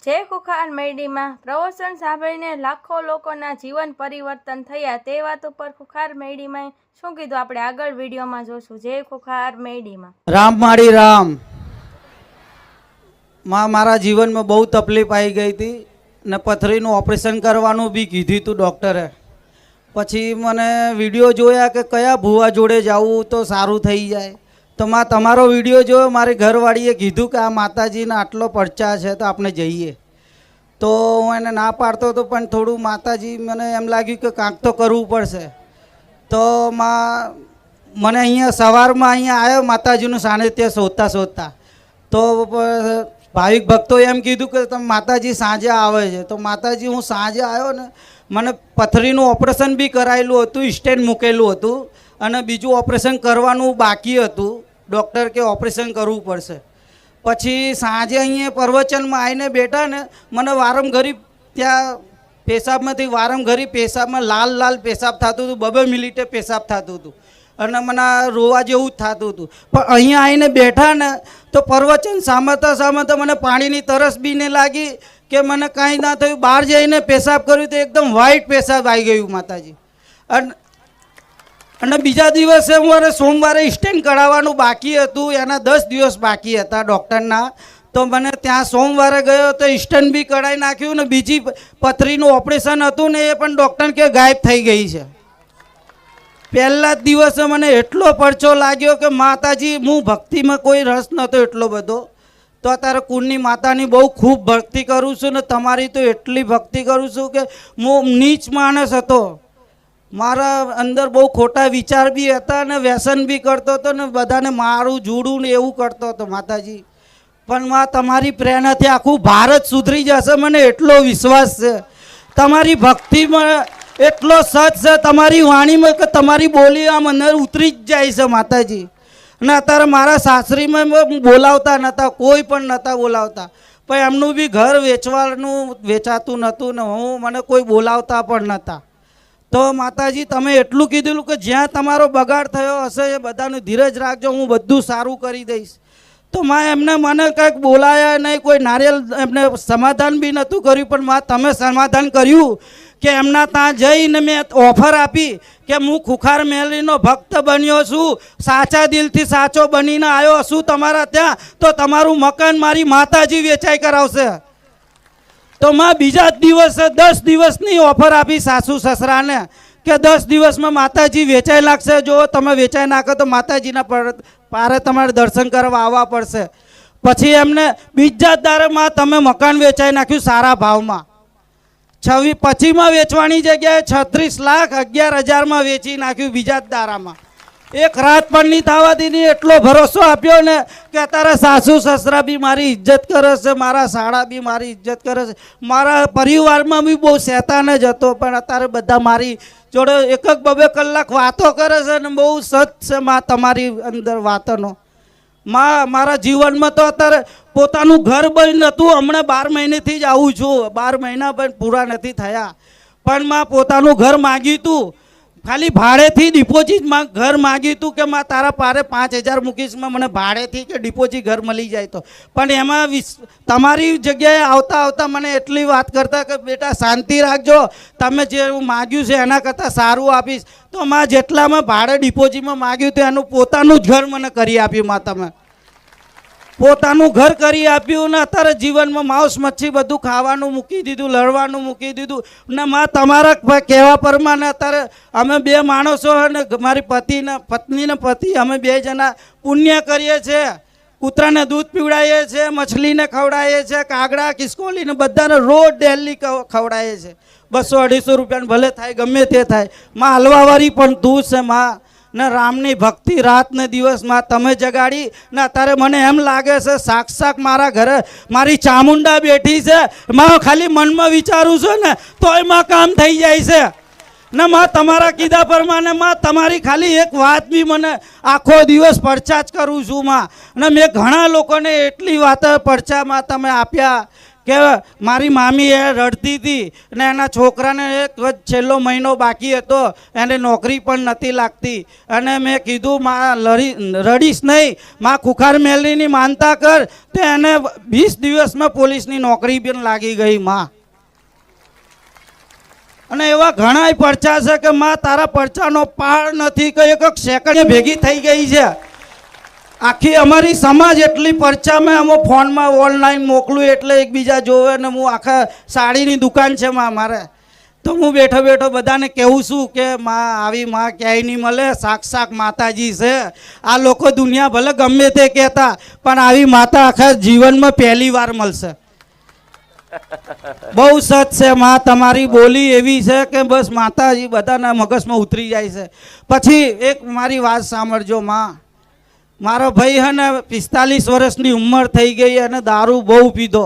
જય ખુખાર મેરડીમાં પ્રવચન સાંભળીને લાખો લોકોના જીવન પરિવર્તન થયા તે વાત ઉપર ખુખાર મેરડીમાં શું કીધું આપણે આગળ વિડીયોમાં જોશું। જય ખુખાર મેરડીમાં રામ માળી રામ માં મારા જીવનમાં બહુ તકલીફ આવી ગઈ હતી ને પથરીનું ઓપરેશન કરવાનું બી કીધું હતું ડૉક્ટરે। પછી મને વિડીયો જોયા કે કયા ભૂવા જોડે જવું તો સારું થઈ જાય, તો માં તમારો વિડીયો જોયો, મારી ઘરવાળીએ કીધું કે આ માતાજીને આટલો પડચા છે તો આપણે જઈએ। તો હું એને ના પાડતો હતો પણ થોડું માતાજી મને એમ લાગ્યું કે કાંક તો કરવું પડશે। તો માં મને અહીંયા સવારમાં અહીંયા આવ્યો માતાજીનું સાનિધ્ય શોધતા શોધતા, તો ભાવિક ભક્તોએ એમ કીધું કે તમે માતાજી સાંજે આવે છે। તો માતાજી હું સાંજે આવ્યો ને મને પથરીનું ઓપરેશન બી કરાયેલું હતું, સ્ટેન્ડ મૂકેલું હતું અને બીજું ઓપરેશન કરવાનું બાકી હતું। ડૉક્ટર કે ઓપરેશન કરવું પડશે। પછી સાંજે અહીંયા પ્રવચનમાં આવીને બેઠા ને મને વારંઘરી ત્યાં પેશાબમાંથી વારંઘરી પેશાબમાં લાલ લાલ પેશાબ થતું હતું, 2 મિનિટે પેશાબ થતું હતું અને મને રોવા જેવું જ થતું હતું। પણ અહીંયા આવીને બેઠા ને તો પ્રવચન સાંભળતા સાંભળતા મને પાણીની તરસ બી નહીં લાગી કે મને કાંઈ ના થયું। બહાર જઈને પેશાબ કર્યું તો એકદમ વ્હાઈટ પેશાબ આવી ગયું માતાજી। અને બીજા દિવસે મારે સોમવારે સ્ટેન્ડ કઢાવવાનું બાકી હતું, એના 10 દિવસ બાકી હતા ડૉક્ટરના। તો મને ત્યાં સોમવારે ગયો તો સ્ટેન્ડ બી કઢાવી નાખ્યું ને બીજી પથરીનું ઓપરેશન હતું ને એ પણ ડૉક્ટર કે ગાયબ થઈ ગઈ છે। પહેલા જ દિવસે મને એટલો પડચો લાગ્યો કે માતાજી હું ભક્તિમાં કોઈ રસ નહોતો એટલો બધો, તો અત્યારે કુળની માતાની બહુ ખૂબ ભક્તિ કરું છું ને તમારી તો એટલી ભક્તિ કરું છું કે હું નીચ માણસ હતો। મારા અંદર બહુ ખોટા વિચાર બી હતા ને વ્યસન બી કરતો હતો ને બધાને મારું જુડું ને એવું કરતો હતો માતાજી। પણ માં તમારી પ્રેરણાથી આખું ભારત સુધરી જશે મને એટલો વિશ્વાસ છે। તમારી ભક્તિમાં એટલો સચ છે, તમારી વાણીમાં કે તમારી બોલી આમ અંદર ઉતરી જ જાય છે માતાજી। અને અત્યારે મારા સાસરીમાં બોલાવતા નહોતા, કોઈ પણ નહોતા બોલાવતા, પણ એમનું બી ઘર વેચાતું નહોતું ને મને કોઈ બોલાવતા પણ નહોતા। તો માતાજી તમે એટલું કીધેલું કે જ્યાં તમારો બગાડ થયો હશે એ બધાનું ધીરજ રાખજો, હું બધું સારું કરી દઈશ। તો માં એમને મને કંઈક બોલાયા નહીં, કોઈ નારિયેલ એમને સમાધાન બી નહોતું કર્યું, પણ માં તમે સમાધાન કર્યું કે એમના ત્યાં જઈને મેં ઓફર આપી કે હું ખુખાર મેરડીનો ભક્ત બન્યો છું, સાચા દિલથી સાચો બનીને આવ્યો છું તમારા ત્યાં, તો તમારું મકાન મારી માતાજી વેચાઈ કરાવશે। તો માં બીજા જ દિવસે 10 દિવસની ઓફર આપી સાસુ સસરાને કે 10 દિવસમાં માતાજી વેચાઈ લાગશે, જો તમે વેચાઈ નાખો તો માતાજીના પારે તમારે દર્શન કરવા આવવા પડશે। પછી એમને બીજા જ દારમાં તમે મકાન વેચાઈ નાખ્યું સારા ભાવમાં, 26 વેચવાની જગ્યાએ 36,11,000 વેચી નાખ્યું બીજા જ દારામાં। એક રાત પણ નહીં થવા દીધી, એટલો ભરોસો આપ્યો ને કે અત્યારે સાસુ સસરા બી મારી ઇજ્જત કરે છે, મારા સાળા બી મારી ઇજ્જત કરે છે, મારા પરિવારમાં બી બહુ શેતાન જ હતો, પણ અત્યારે બધા મારી જોડે 1-2 કલાક વાતો કરે છે ને બહુ સચ છે માં તમારી અંદર વાતોનો। માં મારા જીવનમાં તો અત્યારે પોતાનું ઘર બંધ નહોતું, હમણાં 12 મહિનેથી જ આવું છું, 12 મહિના પણ પૂરા નથી થયા, પણ માં પોતાનું ઘર માગ્યું હતું, ખાલી ભાડેથી ડિપોઝિટમાં ઘર માગ્યું હતું કે માં તારા પારે 5,000 મૂકીશમાં મને ભાડેથી કે ડિપોઝિટ ઘર મળી જાય તો। પણ એમાં તમારી જગ્યાએ આવતા આવતા મને એટલી વાત કરતા કે બેટા શાંતિ રાખજો, તમે જે માગ્યું છે એના કરતાં સારું આપીશ। તો માં જેટલામાં ભાડે ડિપોઝિટમાં માગ્યું હતું એનું પોતાનું જ ઘર મને કરી આપ્યું, માં તમે પોતાનું ઘર કરી આપ્યું ને અત્યારે જીવનમાં માંસ મચ્છી બધું ખાવાનું મૂકી દીધું, લડવાનું મૂકી દીધું ને માં તમારા કહેવા પ્રમાણે અત્યારે અમે 2 માણસો અને મારી પત્ની ને પતિ અમે 2 જણા પુણ્ય કરીએ છીએ। કૂતરાને દૂધ પીવડાવીએ છીએ, મછલીને ખવડાવીએ છીએ, કાગડા ખિસકોલીને બધાને રોજ ડેલી ખવડાવીએ છીએ। 200-250 રૂપિયાને ભલે થાય ગમે તે થાય, માં હલવાવાળી પણ તું છે માં ને રામની ભક્તિ રાત ને દિવસમાં તમે જગાડી ને અત્યારે મને એમ લાગે છે સાક્ષાત મારા ઘરે મારી ચામુંડા બેઠી છે। માં ખાલી મનમાં વિચારું છું ને તોય માં કામ થઈ જાય છે ને માં તમારા કીધા પ્રમાણે માં તમારી ખાલી એક વાત બી મને આખો દિવસ પડચા જ કરું છું માં। ને મેં ઘણા લોકોને એટલી વાત પડચામાં તમે આપ્યા કે મારી મામી એ રડતી હતી અને એના છોકરાને એક છેલ્લો મહિનો બાકી હતો, એને નોકરી પણ નથી લાગતી. અને મેં કીધું માં રડીશ નહીં, માં ખુખાર મેલડીની માનતા કર, તો એને 20 દિવસમાં પોલીસની નોકરી પણ લાગી ગઈ માં. અને એવા ઘણા પરચા છે કે માં તારા પરચાનો પાર નથી, કે એક સેકન્ડ ભેગી થઈ ગઈ છે. આખી અમારી સમાજ એટલી પરચામાં અમે ફોનમાં ઓનલાઈન મોકલું એટલે એકબીજા જોવે ને હું આખા સાડીની દુકાન છે માં મારે, તો હું બેઠો બેઠો બધાને કહું છું કે માં આવી માં ક્યાંય નહીં મળે, સાક્ષાત માતાજી છે. આ લોકો દુનિયા ભલે ગમે તે કહેતા, પણ આવી માતા આખા જીવનમાં પહેલી વાર મળશે. બહુ સત છે માં, તમારી બોલી એવી છે કે બસ માતાજી બધાના મગજમાં ઉતરી જાય છે. પછી એક મારી વાત સાંભળજો માં, મારો ભાઈ છે ને 45 વર્ષની ઉંમર થઈ ગઈ અને દારૂ બહુ પીધો.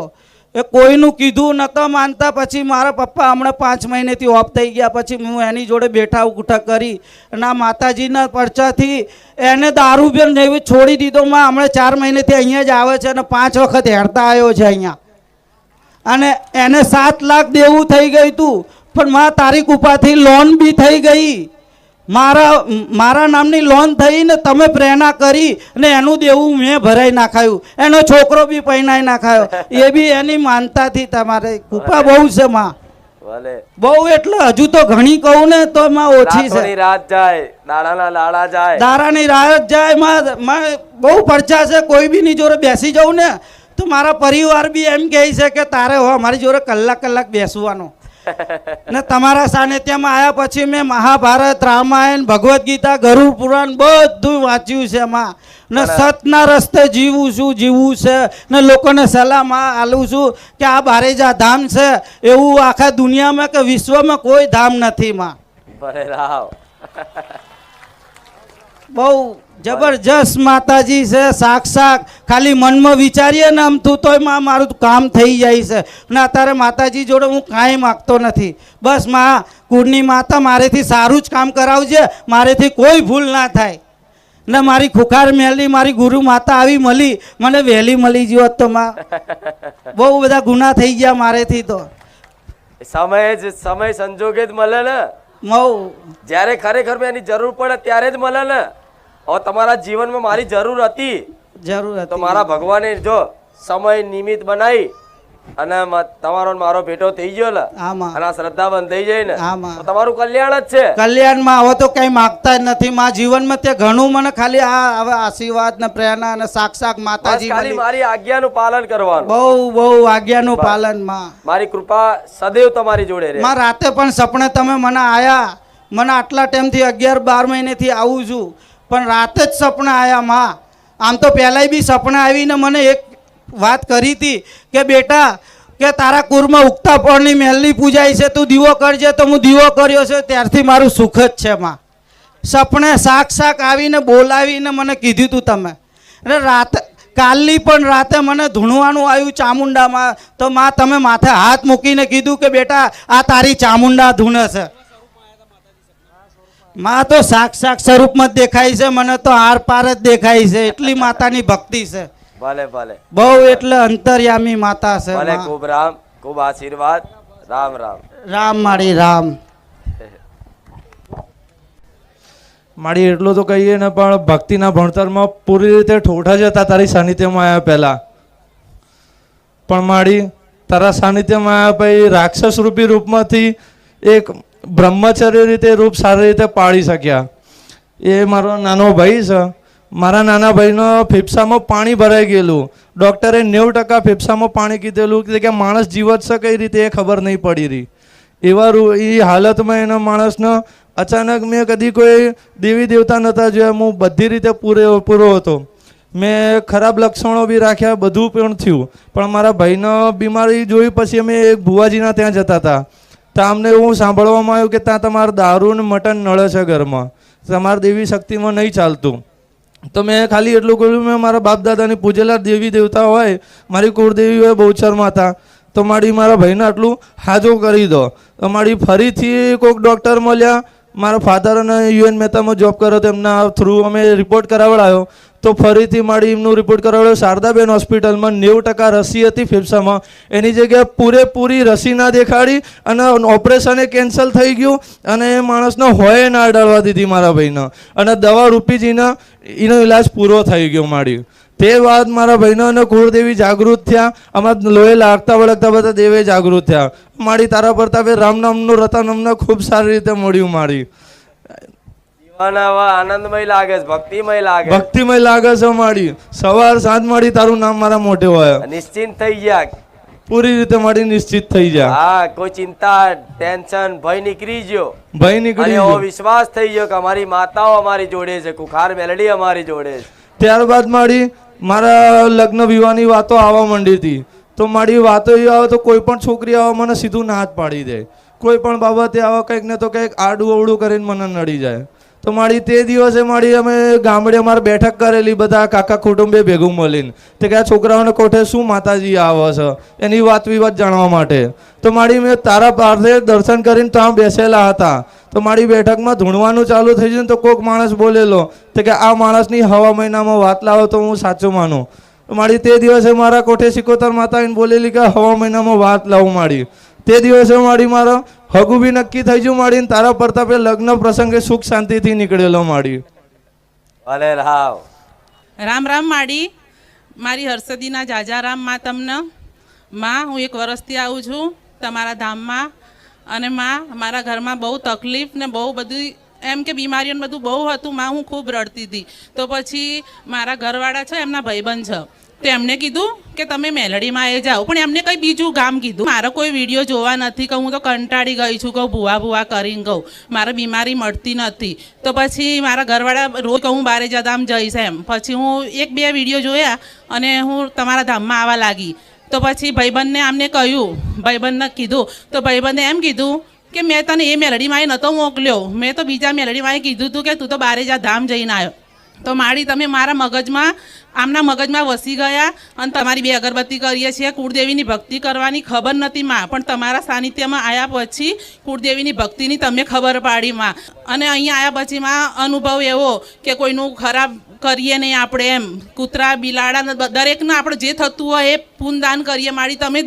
એ કોઈનું કીધું નહોતો માનતા. પછી મારા પપ્પા હમણાં 5 મહિનેથી ઓફ થઈ ગયા. પછી હું એની જોડે બેઠા ઉઠા કરી અને આ માતાજીના પરચાથી એને દારૂ પણ જેવી છોડી દીધો માં. હમણાં 4 મહિનેથી અહીંયા જ આવે છે અને 5 વખત હેરતા આવ્યો છે અહીંયા. અને એને 7 લાખ દેવું થઈ ગયું હતું, પણ માં તારી કૃપાથી લોન બી થઈ ગઈ. મારા નામની લોન થઈ ને તમે પ્રેરણા કરી ને એનું દેવું મેં ભરાઈ નાખાયું, એનો છોકરો બી પૈણાઈ નાખાયો. એ બી એની માનતાથી. તમારે કૃપા બહુ છે માં, બહુ. એટલે હજુ તો ઘણી કહું ને તો માં ઓછી છે. રાત જાય દાડાના લાડા જાય, દાડાની રાત જાય માં. બહુ પરચા છે. કોઈ બી ની જોડે બેસી જાઉં ને તો મારા પરિવાર બી એમ કહે છે કે તારે હો અમારી જોડે કલાક બેસવાનો. ને તમારા સાનિધ્યમાં આવ્યા પછી મેં મહાભારત, રામાયણ, ભગવદ્ ગીતા, ગરુડ પુરાણ બધું વાંચ્યું છે માં. ને સતના રસ્તે જીવવું છે ને લોકોને સલાહ આલું છું કે આ બારેજા ધામ છે એવું આખા દુનિયામાં કે વિશ્વમાં કોઈ ધામ નથી માં. બહુ જબરજસ્ત માતાજી છે, સાક્ષાત. ખાલી મનમાં વિચારીએ ને આમ તું તોય માં મારું કામ થઈ જાય છે. ને અત્યારે માતાજી જોડે હું કાંઈ માગતો નથી. બસ માં કુળની માતા મારેથી સારું જ કામ કરાવજે, મારેથી કોઈ ભૂલ ના થાય. ને મારી ખુખાર મેલડી મારી ગુરુ માતા આવી મળી, મને વહેલી મળી ગયો તો માં બહુ બધા ગુના થઈ ગયા મારેથી. તો સમય સંજોગે જ મળે ને, જ્યારે ખરેખર એની જરૂર પડે ત્યારે જ મળે ને. હવે તમારા જીવનમાં મારી જરૂર હતી, તો મારા ભગવાને જો સમય નિમિત્ત બનાવી અને તમારો મારો ભેટો થઈ ગયો ને, અને આ શ્રદ્ધા બંધ થઈ જાય ને, તો તમારું કલ્યાણ જ છે. કલ્યાણમાં હવે તો કઈ માગતા જ નથી માં જીવનમાં. તે ઘણું મને ખાલી આ હવે આશીર્વાદ ને પ્રેરણા અને સાક્ષાત માતાજી ખાલી મારી આજ્ઞાનું પાલન કરવાનું. બહુ આજ્ઞાનું પાલન માં. મારી કૃપા સદૈવ તમારી જોડે રહે માં. રાતે પણ સપને તમે મને આયા, મને આટલા ટાઈમથી 11-12 મહિનેથી આવું છું, પણ રાતે જ સપના આયા માં. આમ તો પહેલાંય બી સપના આવીને મને એક વાત કરી હતી કે બેટા કે તારા કુરમાં ઉગતા પરની મેલની પૂજાય છે, તું દીવો કરજે. તો હું દીવો કર્યો છે, ત્યારથી મારું સુખ જ છે માં. સપને સાક્ષાત આવીને બોલાવીને મને કીધું તું તમે. એટલે રાતે કાલની પણ રાતે મને ધૂણવાનું આવ્યું ચામુંડામાં, તો માં તમે માથે હાથ મૂકીને કીધું કે બેટા આ તારી ચામુંડા ધૂણે છે. માં તો સાક્ષાત સ્વરૂપમાં જ દેખાય છે, મને તો આર પાર જ દેખાય છે. એટલી માતાની ભક્તિ છે. બહુ એટલે અંતર્યામી માતા છે. ખૂબ રામ, ખૂબ આશીર્વાદ. રામ રામ. રામ માળી રામ. મારી એટલું તો કહીએ ને, પણ ભક્તિના ભણતરમાં પૂરી રીતે ઠોઠા જ હતા તારી સાનિધ્યમાં આવ્યા પહેલા. પણ મારી તારા સાનિધ્યમાં આવ્યા પછી રાક્ષસ રૂપી રૂપમાંથી એક બ્રહ્મચર્ય રીતે રૂપ સારી રીતે પાળી શક્યા. એ મારો નાનો ભાઈ છે. મારા નાના ભાઈનો ફેફસામાં પાણી ભરાઈ ગયેલું. ડૉક્ટરે 90% ફેફસામાં પાણી કીધેલું કે માણસ જીવત છે કઈ રીતે એ ખબર નહીં પડી રહી. એવા એ હાલતમાં એના માણસનો અચાનક મેં કદી કોઈ દેવી દેવતા નહોતા જોયા. હું બધી રીતે પૂરો હતો. મેં ખરાબ લક્ષણો બી રાખ્યા, બધું પણ થયું. પણ મારા ભાઈનો બીમારી જોઈ પછી અમે એક ભુવાજીના ત્યાં જતા હતા. તો અમને એવું સાંભળવામાં આવ્યું કે ત્યાં તમારે દારૂ ને મટન નળે છે ઘરમાં, તમારે દેવી શક્તિમાં નહીં ચાલતું. તો મેં ખાલી એટલું કહ્યું, મેં મારા બાપ દાદાની પૂજેલા દેવી દેવતા હોય, મારી કુળદેવી હોય બહુચર માતા, તો મારા ભાઈને આટલું હાજો કરી દો. તો ફરીથી કોઈક ડૉક્ટર મળ્યા. મારા ફાધર અને યુએન મહેતામાં જોબ કર્યો, તેમના થ્રુ અમે રિપોર્ટ કરાવડાયો તો ફરીથી મારી એમનું રિપોર્ટ કરાવ્યો શારદાબેન હોસ્પિટલમાં 90% રસી હતી ફેફસામાં, એની જગ્યાએ પૂરેપૂરી રસી ના દેખાડી અને ઓપરેશન કેન્સલ થઈ ગયું અને એ માણસને હોય ના અડાડવા દીધી મારા ભાઈને, અને દવા રૂપીજીને એનો ઇલાજ પૂરો થઈ ગયો મારી. તે વાત મારા ભાઈનો અને કુળદેવી જાગૃત થયા, અમારા લોહી લાગતા વળગતા બધા દેવે જાગૃત થયા. મારી તારા પ્રતાપે રામ નામનું રતન અમને ખૂબ સારી રીતે મળ્યું. મારી જીવન હવે આનંદમય લાગે છે, ભક્તિમય લાગે છે. ભક્તિમય લાગે છે મારી. સવાર સાંજ મારી તારું નામ મારા મોઢે હોય. નિશ્ચિંત થઈ ગયા, પૂરી રીતે મારી નિશ્ચિત થઈ જાય. હા, કોઈ ચિંતા ટેન્શન ભય નીકળી ગયો, ભય નીકળી અને એવો ગયો. વિશ્વાસ થઈ ગયો કે અમારી માતાઓ અમારી જોડે છે, કુખાર મેલડી અમારી જોડે છે. ત્યારબાદ મારી મારા લગ્ન વિવાહની વાતો આવવા માંડી હતી. તો મારી વાતો એવી આવે તો કોઈ પણ છોકરી આવે મને સીધું ના હાથ પાડી દે, કોઈ પણ બાબતે આવે કંઈક ને તો કંઈક આડું અવળું કરીને મને નડી જાય. તો મારી તે દિવસે મારી અમે ગામડે અમારે બેઠક કરેલી બધા કાકા કુટુંબે ભેગું મળીને, તે કે આ છોકરાઓને કોઠે શું માતાજી આવે છે એની વાત વિવાદ જાણવા માટે. તો મારી મેં તારા પાસે દર્શન કરીને ત્યાં બેસેલા હતા. તો મારી બેઠકમાં ધૂણવાનું ચાલુ થઈ ગયું. તો કોઈક માણસ બોલેલો તો કે આ માણસની હવા મહિનામાં વાત લાવો તો હું સાચું માનું. તો મારી તે દિવસે મારા કોઠે સિકોતર માતા એને બોલેલી કે હવા મહિનામાં વાત લાવું. મારી તે દિવસે મારી મારો હગું બી નક્કી થઈ ગયું. મારી તારા પ્રતાપે લગ્ન પ્રસંગે સુખ શાંતિથી નીકળેલો. મારી ભલે રાવ. રામ રામ માડી. મારી હર્ષદીના જાજારામ માં તમને માં, હું 1 વર્ષથી આવું છું તમારા ધામમાં. અને માં, મારા ઘરમાં બહુ તકલીફ ને બહુ બધી એમ કે બીમારીઓ ને બધું બહુ હતું માં. હું ખૂબ રડતી હતી. તો પછી મારા ઘરવાળા છે, એમના ભાઈબંધ છે, તો એમને કીધું કે તમે મેલડીમાં એ જાઓ, પણ એમને કંઈ બીજું ગામ કીધું. મારો કોઈ વિડીયો જોવા નથી કે હું તો કંટાળી ગઈ છું, કહું ભૂવા ભૂવા કરીને કહું મારે બીમારી મળતી નથી. તો પછી મારા ઘરવાળા રોજ કહું બારેજા ધામ જઈશ એમ. પછી હું 1-2 વિડીયો જોયા અને હું તમારા ધામમાં આવવા લાગી. તો પછી ભાઈબંધને આમને કહ્યું, ભાઈબંધને કીધું, તો ભાઈબંધે એમ કીધું કે મેં તને એ મેલડીમાં નહોતો મોકલ્યો, મેં તો બીજા મેલડીમાં કીધું હતું કે તું તો બારેજા ધામ જઈને આવ્યો. તો માડી તમે મારા મગજમાં આમના મગજમાં વસી ગયા અને તમારી 2 અગરબત્તી કરીએ છીએ. કુળદેવીની ભક્તિ કરવાની ખબર નથી માં, પણ તમારા સાનિધ્યમાં આવ્યા પછી કુળદેવીની ભક્તિની તમે ખબર પાડી માં. અને અહીંયા આવ્યા પછી માં અનુભવ એવો કે કોઈનું ખરાબ કરીએ નહીં આપણે એમ. કૂતરા બિલાડા દરેકને આપણે જે થતું હોય એ પૂનદાન કરીએ. માડી તમે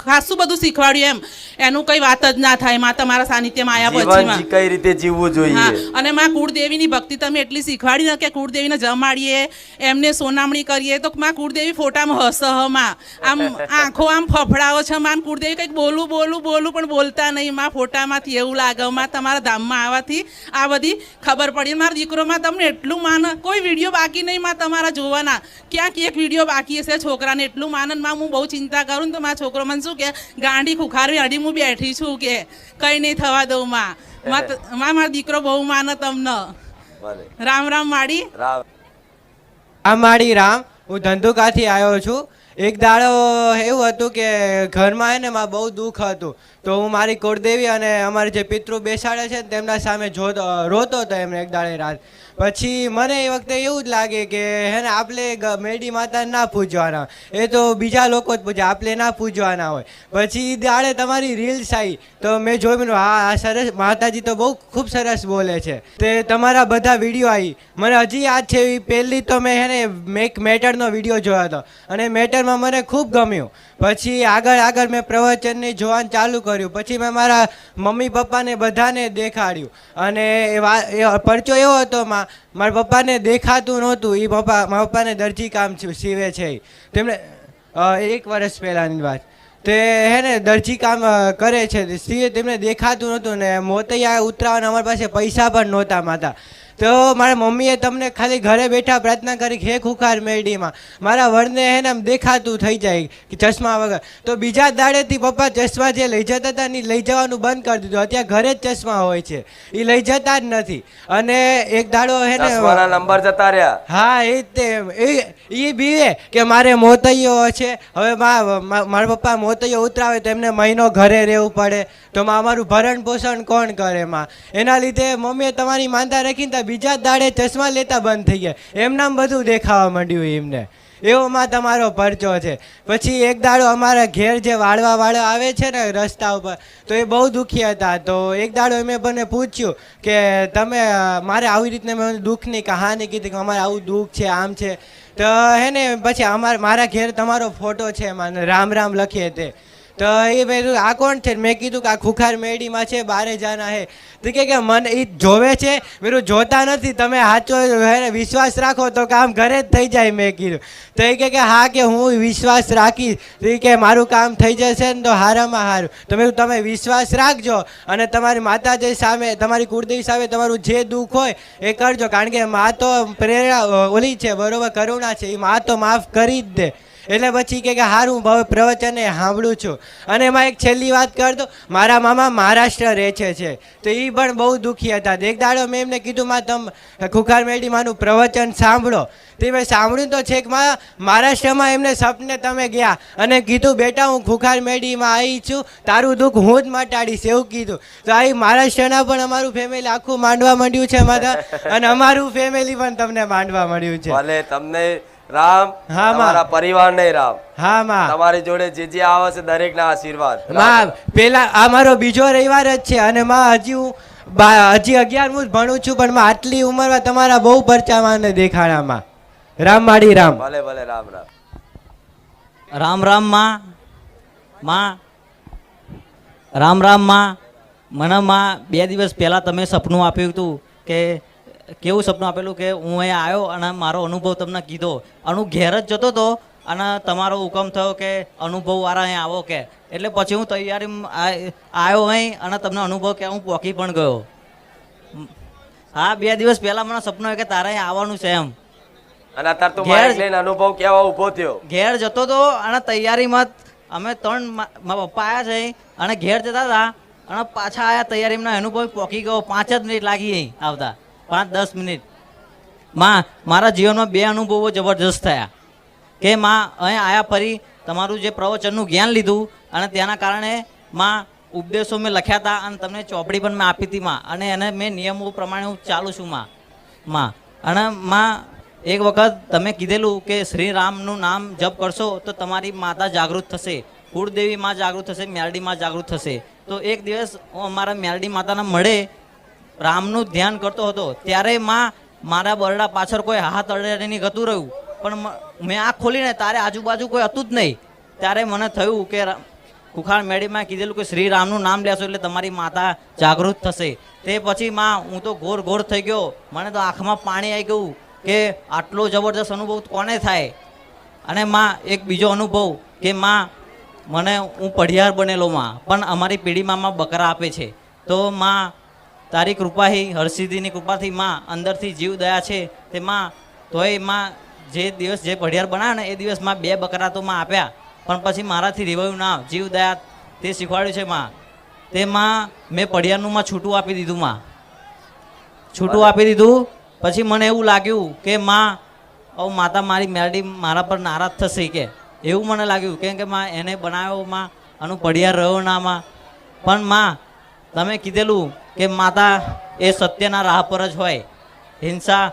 ખાસું બધું શીખવાડ્યું એમ, એનું કઈ વાત જ ના થાય માં તમારા સાનિધ્યમાં આવ્યા પછી માં. કઈ રીતે જીવવું જોઈએ. અને માં કુળદેવીની ભક્તિ તમે એટલી શીખવાડી ને કે કુળદેવીને જમાડીએ, એમને સોનામણી કરીએ તો માં કુળદેવી ફોટામાં હસહમાં આમ આંખો આમ ફફડાવો છે માં. કુળદેવી કંઈક બોલું પણ બોલતા નહીં માં. ફોટામાંથી એવું લાગે માં તમારા ધામમાં આવવાથી આ બધી ખબર પડી. મારા દીકરોમાં તમને એટલું માન, કોઈ વિડીયો બાકી નહીં માં તમારા જોવાના. ક્યાંક એક વિડીયો બાકી હશે છોકરાને, એટલું માનન માં. હું બહુ ચિંતા કરું ને તો મારા છોકરો મને શું કે ગાંડી ખુખારવી અડી હું બેઠી છું કે કંઈ નહીં થવા દઉં માં. મારો દીકરો બહુ માને તમને. રામ રામ માડી. આ માડી રામ. હું ધંધુકાથી આવ્યો છું. એક દાડો એવું હતું કે ઘરમાં એને માં બહુ દુઃખ હતું. તો હું મારી કુળદેવી અને અમારે જે પિતૃ બેસાડે છે તેમના સામે રોતો હતો એમને એક દાડે રાત. પછી મને એ વખતે એવું જ લાગે કે હે ને આપણે મેરડી માતા ના પૂજવાના, એ તો બીજા લોકો જ પૂજે, આપણે ના પૂજવાના હોય. પછી દાડે તમારી રીલ્સ આવી તો મેં જોયું, હા આ સરસ માતાજી તો બહુ ખૂબ સરસ બોલે છે. તે તમારા બધા વિડીયો આવી મને હજી યાદ છે. એ પહેલી તો મેં હે ને મેટરનો વિડીયો જોયો હતો અને મેટરમાં મને ખૂબ ગમ્યું. પછી આગળ મેં પ્રવચનને જોવાનું ચાલુ કર્યું. પછી મેં મારા મમ્મી પપ્પાને બધાને દેખાડ્યું અને એ પરચો એવો હતો મારા પપ્પાને દેખાતું નહોતું. એ મારા પપ્પાને દરજી કામ સીવે છે. તેમણે 1 વર્ષ પહેલાંની વાત, તે હે ને દરજી કામ કરે છે, સીવે. તેમને દેખાતું નહોતું ને મોતૈયા ઉતરાવાના અમારી પાસે પૈસા પણ નહોતા માતા. તો મારા મમ્મીએ તમને ખાલી ઘરે બેઠા પ્રાર્થના કરી હે ખુખાર મેરડીમાં મારા વરને હે ને આમ દેખાતું થઈ જાય કે ચશ્મા વગર. તો બીજા દાડેથી પપ્પા ચશ્મા જે લઈ જતા હતા ને લઈ જવાનું બંધ કરી દીધું. અત્યારે ઘરે જ ચશ્મા હોય છે, એ લઈ જતા જ નથી. અને એક દાડો હે ને નંબર જતા રહ્યા. હા એ બીવે કે મારે મોતૈયો છે. હવે મારા પપ્પા મોતૈયો ઉતરાવે તો એમને મહિનો ઘરે રહેવું પડે. તો અમારું ભરણ પોષણ કોણ કરે માં? એના લીધે મમ્મીએ તમારી માંદા રાખીને બીજા દાડે ચશ્મા લેતા બંધ થઈ ગયા. એમનામ બધું દેખાવા માંડ્યું એમને. એવો માં તમારો પરચો છે. પછી એક દાડો અમારા ઘેર જે વાળો આવે છે ને રસ્તા ઉપર, તો એ બહુ દુઃખી હતા. તો એક દાડો મેં મને પૂછ્યું કે તમે મારે આવી રીતના મેં દુઃખની કહાની કીધી કે અમારે આવું દુઃખ છે, આમ છે. તો હે ને પછી મારા ઘેર તમારો ફોટો છે, એમાં રામ રામ લખીએ તે. તો એ મેં આ કોણ છે? મેં કીધું કે આ ખુખાર મેડીમાં છે, બારે જાના હે. તો કે મને એ જોવે છે, મેં જોતા નથી, તમે સાચો વિશ્વાસ રાખો તો કામ ઘરે જ થઈ જાય. મેં કીધું તો એ કે હા કે હું વિશ્વાસ રાખીશ. તો એ કે મારું કામ થઈ જશે ને તો હારામાં સારું. તો મેં તમે વિશ્વાસ રાખજો અને તમારી માતાજી સામે, તમારી કુળદેવી સામે તમારું જે દુઃખ હોય એ કરજો, કારણ કે મા તો પ્રેરણા ઓલી છે, બરોબર, કરુણા છે, એ મા તો માફ કરી જ દે. એટલે પછી કે હારું ભાવ પ્રવચન એ સાંભળું છું. અને એમાં એક છેલ્લી વાત કર દો, મારા મામા મહારાષ્ટ્ર રહે છે, તો એ પણ બહુ દુઃખી હતા. એક દાડો મેં એમને કીધું માં તમે ખુખાર મેડી માનું પ્રવચન સાંભળો. તે મેં સાંભળ્યું તો છેક માં મહારાષ્ટ્રમાં એમને સપને તમે ગયા અને કીધું બેટા હું ખુખાર મેડીમાં આવી છું, તારું દુઃખ હું જ મટાડીશ એવું કીધું. તો આ મહારાષ્ટ્રના પણ અમારું ફેમિલી આખું માંડવા માંડ્યું છે માતા, અને અમારું ફેમિલી પણ તમને માંડવા માંડ્યું છે. ભલે તમને રામ, હા, તમારા પરિવારને રામ. હા માં, તમારી જોડે જે આવે છે દરેકના આશીર્વાદ. માં પેલા આ મારો બીજો રવિવાર જ છે, અને માં હજી હું હજી 11મું જ ભણું છું, પણ માં આટલી ઉંમરમાં તમારા બહુ પરચામાં ને દેખાડામાં. રામ માડી રામ. ભલે ભલે રામ રામ. રામ રામ માં રામ રામ માં. મને માં 2 દિવસ પહેલાં તમે સપનું આપ્યું હતું કે કેવું સપનું આપેલું કે હું અહીંયા આવ્યો અને મારો અનુભવ તમને કીધો. ઘેર જ જતો હતો અને તમારો હુકમ થયો કે અનુભવવાળા અહીંયા આવો કે, એટલે પછી હું તૈયારી આવ્યો અહીં અને તમને અનુભવ કે હું પહોંચી પણ ગયો. હા, 2 દિવસ પહેલાં મને સપનું આવ્યું કે તારે અહીંયા આવવાનું છે એમ. અને અત્યારે તું માઇક લઈને અનુભવ કેવા ઊભો થયો? ઘેર જતો હતો અને તૈયારીમાં અમે 3 મારા પપ્પા આવ્યા છે અને ઘેર જતા હતા અને પાછા આવ્યા તૈયારીમાં, અનુભવ પહોંચી ગયો. 5 જ મિનિટ લાગી અહીં આવતા, 5-10 મિનિટ. માં મારા જીવનમાં 2 અનુભવો જબરજસ્ત થયા કે માં અહીં આવ્યા, ફરી તમારું જે પ્રવચનનું જ્ઞાન લીધું અને તેના કારણે માં ઉપદેશો મેં લખ્યા હતા અને તમને ચોપડી પણ મેં આપી હતી માં, અને એને મેં નિયમો પ્રમાણે હું ચાલું છું માં. અને માં એક વખત તમે કીધેલું કે શ્રી રામનું નામ જપ કરશો તો તમારી માતા જાગૃત થશે, કુળદેવી માં જાગૃત થશે, મેલડી માં જાગૃત થશે. તો એક દિવસ હું અમારા મેલડી માતાના મળે રામનું ધ્યાન કરતો હતો, ત્યારે માં મારા બરડા પાછળ કોઈ હાથ અડે નહીં ગતું રહ્યું, પણ મેં આંખ ખોલીને તારે આજુબાજુ કોઈ હતું જ નહીં. ત્યારે મને થયું કે ખુખાર મેડીમાં કીધેલું કે શ્રી રામનું નામ લેશો એટલે તમારી માતા જાગૃત થશે. તે પછી માં હું તો ઘોર થઈ ગયો, મને તો આંખમાં પાણી આવી ગયું કે આટલો જબરદસ્ત અનુભવ કોને થાય. અને માં એક બીજો અનુભવ કે માં મને હું પઢિયાર બનેલો માં, પણ અમારી પેઢીમાં માં બકરા આપે છે. તો માં તારી કૃપાથી, હરસિદ્ધિની કૃપાથી માં અંદરથી જીવ દયા છે તે માં. તોય માં જે દિવસ જે પઢિયાર બનાવ્યા ને એ દિવસ માં 2 બકરા તો માં આપ્યા, પણ પછી મારાથી રેવાયું ના, જીવ દયા તે શીખવાડ્યું છે માં. તે માં મેં પઢિયારનું માં છૂટું આપી દીધું માં, છૂટું આપી દીધું. પછી મને એવું લાગ્યું કે માં હવે માતા મારી મેલડી મારા પર નારાજ થશે કે એવું મને લાગ્યું, કેમ કે માં એને બનાવ્યો માં, આનું પઢિયાર રહ્યો ના માં. પણ માં તમે કીધેલું કે માતા એ સત્યના રાહ પર જ હોય, હિંસા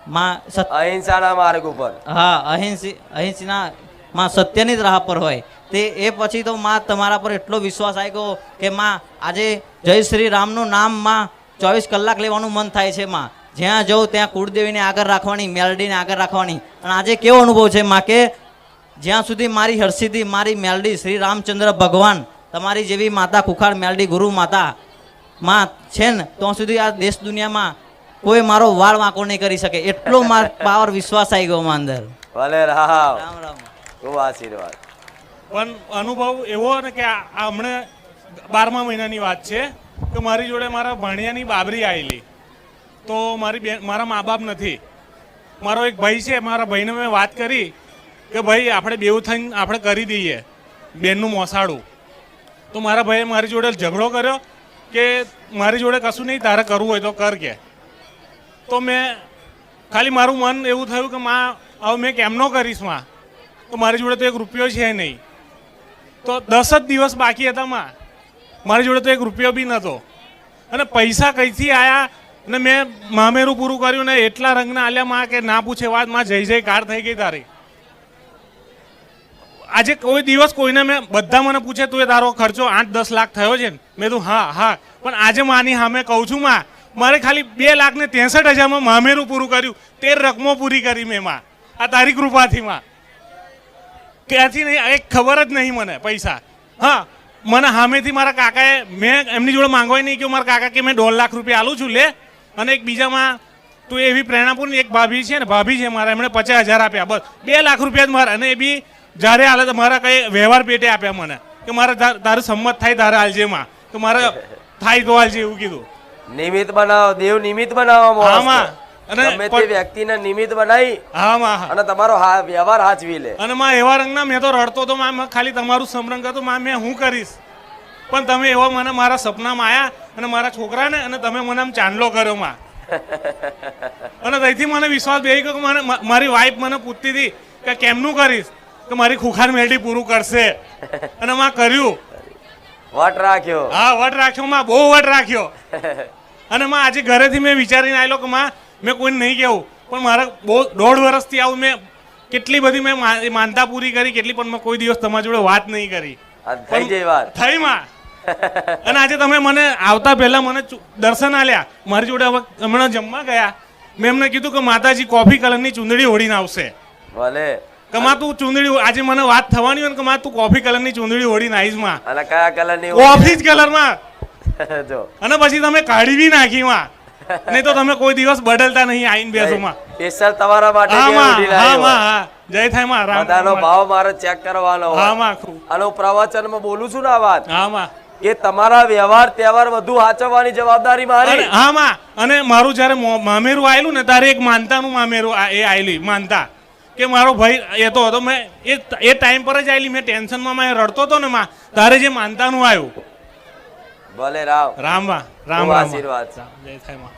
માં અહિંસાના માર્ગ ઉપર. હા, અહિંસના માં સત્યની જ રાહ પર હોય. તે એ પછી તો માં તમારા પર એટલો વિશ્વાસ આવી ગયો કે માં આજે જય શ્રી રામનું નામ માં 24 કલાક લેવાનું મન થાય છે માં. જ્યાં જવું ત્યાં કુળદેવીને આગળ રાખવાની, મેલડીને આગળ રાખવાની. અને આજે કેવો અનુભવ છે માં કે જ્યાં સુધી મારી હરસિદ્ધિ, મારી મેલડી શ્રી રામચંદ્ર ભગવાન, તમારી જેવી માતા ખુખાર મેલડી ગુરુ માતા માં છે ને, ત્યાં સુધી આ દેશ દુનિયામાં કોઈ મારો વાળ વાંકો નહીં કરી શકે, એટલો મારો પાવર વિશ્વાસ આવી ગયો માં અંદર. ભલે રામ રામ. ખૂબ આશીર્વાદ. પણ અનુભવ એવો ને કે આ હમણાં 12મા મહિનાની વાત છે કે મારી જોડે મારા ભાણિયાની બાબરી આવેલી. તો મારા મા બાપ નથી, મારો એક ભાઈ છે, મારા ભાઈને મેં વાત કરી કે ભાઈ આપણે બેઉ થઈને આપણે કરી દઈએ બેનનું મોસાળું. તો મારા ભાઈએ મારી જોડે ઝઘડો કર્યો કે મારી જોડે કશું નહીં, તારે કરવું હોય તો કર કે. તો મેં ખાલી મારું મન એવું થયું કે માં હવે મેં કેમનો કરીશ માં, તો મારી જોડે તો 1 રૂપિયો છે નહીં. તો 10 જ દિવસ બાકી હતા માં, મારી જોડે તો 1 રૂપિયો બી નહોતો. અને પૈસા કઈથી આવ્યા ને મેં મામેરું પૂરું કર્યું ને એટલા રંગના આલ્યા માં કે ના પૂછે વાત. માં જય જયકાર થઈ ગઈ તારી. આજે કોઈ દિવસ કોઈને મેં બધા મને પૂછે તું એ તારો ખર્ચો 8-10 લાખ થયો છે ને મેં તો હા પણ આજે માની સામે કહું છું માં મારે ખાલી 2,63,000 મામેરું પૂરું કર્યું 13 રકમો પૂરી કરી મેં માં આ તારી કૃપાથી માં ક્યાંથી નહીં એક ખબર જ નહીં મને પૈસા હા મને સામેથી મારા કાકાએ મેં એમની જોડે માંગવાય નહીં કે મારા કાકા કે મેં 1.5 લાખ રૂપિયા આલું છું લે અને એક બીજામાં તું એવી પ્રેરણાપૂર્ણ એક ભાભી છે ને ભાભી છે મારા એમણે 50,000 આપ્યા બસ 2 લાખ રૂપિયા જ મારા અને એ બી જ્યારે હાલે તો મારા કઈ વ્યવહાર પેટે આપ્યા મને કે મારે તારું સંમત થાય તારે હાલજે માં કે મારે થાય તો હાલજે એવું કીધું નિમિત્ત બનાવો દેવ નિમિત્ત બનાવો હા માં અને ગમે તે વ્યક્તિને નિમિત્ત બનાવી હા માં અને તમારો વ્યવહાર હાચવી લે અને માં એવા રંગના મેં તો રડતો તો માં ખાલી તમારું સમરણ કરતો માં મેં હું કરીશ પણ તમે એવા મને મારા સપનામાં આયા અને મારા છોકરાને અને તમે મને આમ ચાંદલો કર્યો માં અને તેથી મને વિશ્વાસ બેસી ગયો કે મને મારી વાઈફ મને પૂછતી હતી કે કેમનું કરીશ કે મારી ખુખાર મેલડી પૂરું કરશે અને માં કર્યું વટ રાખ્યો હા વટ રાખ્યો માં બહુ વટ રાખ્યો અને માં આજે ઘરેથી મેં વિચારીને આવેલો કે માં મેં કોઈને નહીં કહેવું પણ મારા બહુ 1.5 વર્ષથી આવું મેં કેટલી બધી મેં માનતા પૂરી કરી કેટલી પણ મેં કોઈ દિવસ તમારી જોડે વાત નહીં કરી થઈ જઈ વાત થઈ માં અને આજે તમે મને આવતા પહેલા મને દર્શન આલ્યા મારી જોડે હવે હમણાં જમવા ગયા મેં એમને કીધું કે માતાજી કોફી કલરની ચૂંદડી ઓઢીને આવશે ભલે કમા તું ચૂંદડી આજે મને વાત થવાની હોય ને કમા તું કોફી કલરની ચૂંદડી ઓઢીને આવીશ માં અને કયા કલરની કોફી જ કલરમાં જો અને પછી તમે કાઢી બી નાખી માં નહીં તો તમે કોઈ દિવસ બદલતા નહીં આઈને બેસો માં સ્પેશિયલ તમારા માટે હા બે માં ઓઢી હા લાવ્યો. માં હા જય થાય માં રામ બધાનો ભાવ મારે ચેક કરવાનો હા હોય. માં અને હું પ્રવચનમાં બોલું છું ને આ વાત હા માં કે તમારા વ્યવહાર તહેવાર બધું સાચવવાની જવાબદારી મારી અને હા માં અને મારું જ્યારે મામેરું આવેલું ને ત્યારે એક માનતાનું મામેરું એ આવેલી માનતા કે મારો ભાઈ એ તો હતો મેં એ ટાઈમ પર જ આવેલી મેં ટેન્શનમાં મેં રડતો હતો ને માં તારે જે માનતાનું આવ્યું ભલે રામ રામ માં રામ બહુ રામ આશીર્વાદ. જય થાય માં